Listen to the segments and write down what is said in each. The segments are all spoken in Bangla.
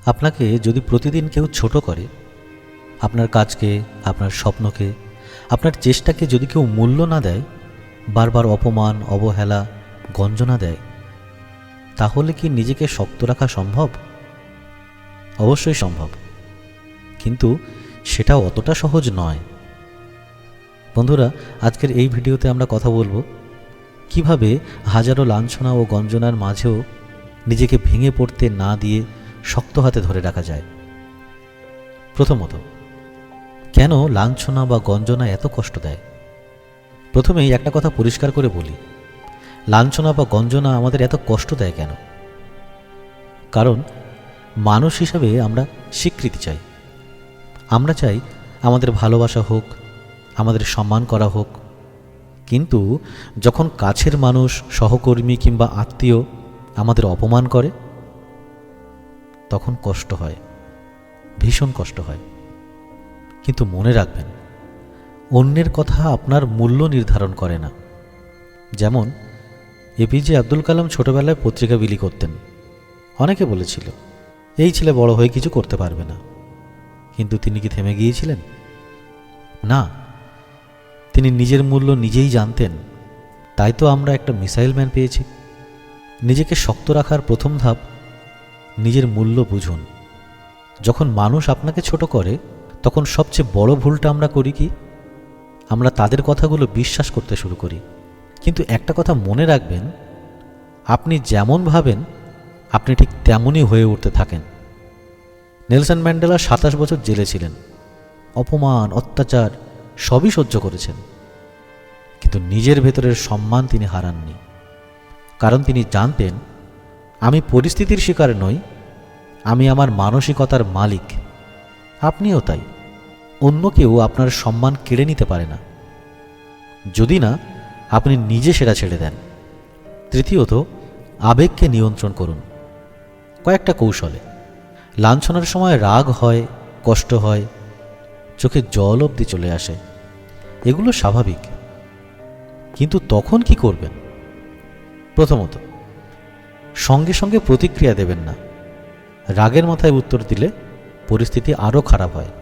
আপনাকে যদি প্রতিদিন কেউ ছোট করে, আপনার কাজকে, আপনার স্বপ্নকে, আপনার চেষ্টাকে যদি কেউ মূল্য না দেয়, বারবার অপমান, অবহেলা, গঞ্জনা দেয়, তাহলে কি নিজেকে শক্ত রাখা সম্ভব? অবশ্যই সম্ভব, কিন্তু সেটা অতটা সহজ নয়। বন্ধুরা, আজকের এই ভিডিওতে আমরা কথা বলবো কিভাবে হাজারো লাঞ্ছনা ও গঞ্জনার মাঝেও নিজেকে ভেঙে পড়তে না দিয়ে শক্ত হাতে ধরে রাখা যায়। প্রথমত, কেন লাঞ্ছনা বা গঞ্জনা এত কষ্ট দেয়? প্রথমেই একটা কথা পরিষ্কার করে বলি, লাঞ্ছনা বা গঞ্জনা আমাদের এত কষ্ট দেয় কেন? কারণ মানুষ হিসাবে আমরা স্বীকৃতি চাই। আমরা চাই আমাদের ভালোবাসা হোক, আমাদের সম্মান করা হোক। কিন্তু যখন কাছের মানুষ, সহকর্মী কিংবা আত্মীয় আমাদের অপমান করে, তখন কষ্ট হয়, ভীষণ কষ্ট হয়। কিন্তু মনে রাখবেন, অন্যের কথা আপনার মূল্য নির্ধারণ করে না। যেমন এপিজে আব্দুল কালাম ছোটবেলায় পত্রিকা বিলি করতেন। অনেকে বলেছিল, এই ছেলে বড় হয়ে কিছু করতে পারবে না। কিন্তু তিনি কি থেমে গিয়েছিলেন? না, তিনি নিজের মূল্য নিজেই জানতেন। তাই তো আমরা একটা মিসাইল ম্যান পেয়েছি। নিজেকে শক্ত রাখার প্রথম ধাপ, নিজের মূল্য বুঝুন। যখন মানুষ আপনাকে ছোট করে, তখন সবচেয়ে বড় ভুলটা আমরা করি কি? আমরা তাদের কথাগুলো বিশ্বাস করতে শুরু করি। কিন্তু একটা কথা মনে রাখবেন, আপনি যেমন ভাবেন আপনি ঠিক তেমনই হয়ে উঠতে থাকেন। নেলসন ম্যান্ডেলা 27 বছর জেলে ছিলেন, অপমান, অত্যাচার সবই সহ্য করেছেন, কিন্তু নিজের ভেতরের সম্মান তিনি হারাননি। কারণ তিনি জানতেন, আমি পরিস্থিতির শিকার নই, আমি আমার মানসিকতার মালিক। আপনিও তাই। অন্য কেউ আপনার সম্মান কেড়ে নিতে পারে না, যদি না আপনি নিজে সেটা ছেড়ে দেন। তৃতীয়ত, আবেগকে নিয়ন্ত্রণ করুন কয়েকটা কৌশলে। লাঞ্ছনার সময় রাগ হয়, কষ্ট হয়, চোখে জল অবধি চলে আসে, এগুলো স্বাভাবিক। কিন্তু তখন কি করবেন? প্রথমত, সঙ্গে সঙ্গে প্রতিক্রিয়া দেবেন না। রাগের মাথায় উত্তর দিলে পরিস্থিতি আরও খারাপ হয়।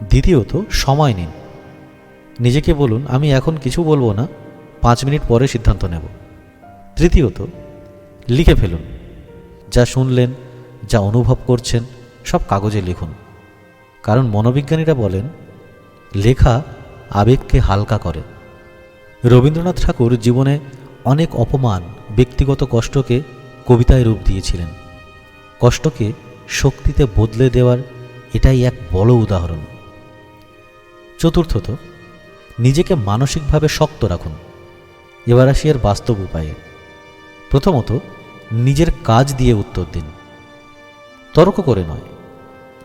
দ্বিতীয়ত, সময় নিন। নিজেকে বলুন, আমি এখন কিছু বলবো না, 5 মিনিট পরে সিদ্ধান্ত নেব। তৃতীয়ত, লিখে ফেলুন। যা শুনলেন, যা অনুভব করছেন, সব কাগজে লিখুন। কারণ মনোবিজ্ঞানীরা বলেন, লেখা আবেগকে হালকা করে। রবীন্দ্রনাথ ঠাকুর জীবনে অনেক অপমান, ব্যক্তিগত কষ্টকে কবিতায় রূপ দিয়েছিলেন। কষ্টকে শক্তিতে বদলে দেওয়ার এটাই এক বড় উদাহরণ। চতুর্থত, নিজেকে মানসিকভাবে শক্ত রাখুন। এবার আসি এর বাস্তব উপায়ে। প্রথমত, নিজের কাজ দিয়ে উত্তর দিন। তর্ক করে নয়,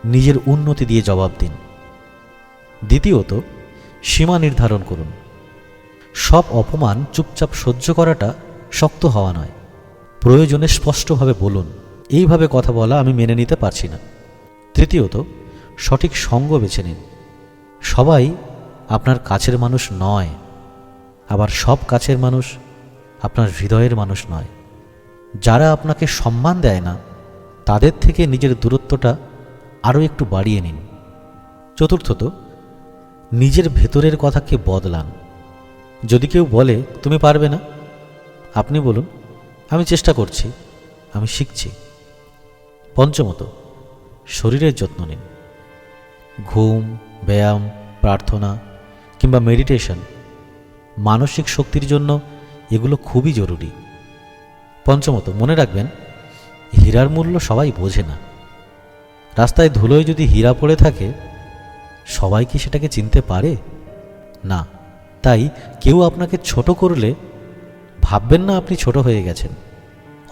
নিজের উন্নতি দিয়ে জবাব দিন। দ্বিতীয়ত, সীমা নির্ধারণ করুন। সব অপমান চুপচাপ সহ্য করাটা শক্ত হওয়া নয়, প্রয়োজনে স্পষ্টভাবে বলুন, এইভাবে কথা বলা আমি মেনে নিতে পারছি না। তৃতীয়ত, সঠিক সঙ্গ বেছে নিন। সবাই আপনার কাছের মানুষ নয়, আবার সব কাছের মানুষ আপনার হৃদয়ের মানুষ নয়। যারা আপনাকে সম্মান দেয় না, তাদের থেকে নিজের দূরত্বটা আরও একটু বাড়িয়ে নিন। চতুর্থত, নিজের ভেতরের কথাকে বদলান। যদি কেউ বলে তুমি পারবে না, আপনি বলুন, আমি চেষ্টা করছি, আমি শিখছি। পঞ্চমত, শরীরের যত্ন নিন। ঘুম, ব্যায়াম, প্রার্থনা কিংবা মেডিটেশন, মানসিক শক্তির জন্য এগুলো খুবই জরুরি। পঞ্চমত, মনে রাখবেন, হীরার মূল্য সবাই বোঝে না। রাস্তায় ধুলোয় যদি হীরা পড়ে থাকে, সবাই কি সেটাকে চিনতে পারে? না। তাই কেউ আপনাকে ছোট করলে ভাববেন না আপনি ছোট হয়ে গেছেন,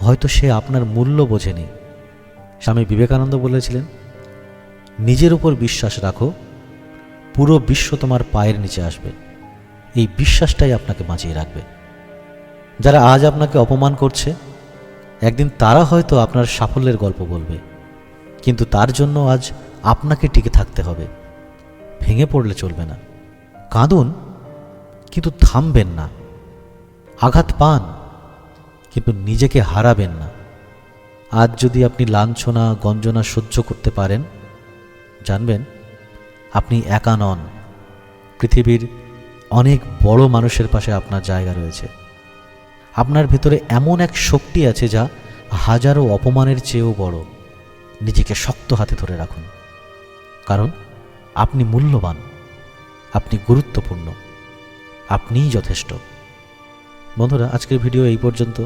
হয়তো সে আপনার মূল্য বোঝেনি। স্বামী বিবেকানন্দ বলেছিলেন, নিজের উপর বিশ্বাস রাখো, পুরো বিশ্ব তোমার পায়ের নিচে আসবে। এই বিশ্বাসটাই আপনাকে বাঁচিয়ে রাখবে। যারা আজ আপনাকে অপমান করছে, একদিন তারা হয়তো আপনার সাফল্যের গল্প বলবে, কিন্তু তার জন্য আজ আপনাকে টিকে থাকতে হবে। ভেঙে পড়লে চলবে না। কাঁদুন, কিন্তু থামবেন না। আঘাত পান, কিন্তু নিজেকে হারাবেন না। আজ যদি আপনি লাঞ্ছনা গঞ্জনা সহ্য করতে পারেন, জানবেন আপনি একা নন। পৃথিবীর অনেক বড় মানুষের পাশে আপনার জায়গা রয়েছে। আপনার ভেতরে এমন এক শক্তি আছে যা হাজারো অপমানের চেয়েও বড়। নিজেকে শক্ত হাতে ধরে রাখুন, কারণ আপনি মূল্যবান, আপনি গুরুত্বপূর্ণ, আপনিই যথেষ্ট। বন্ধুরা, আজকের ভিডিও এই পর্যন্ত।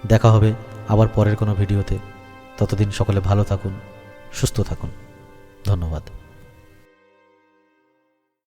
দেখা হবে আবার পরের কোনো ভিডিওতে। ততদিন সকলে ভালো থাকুন, সুস্থ থাকুন। ধন্যবাদ।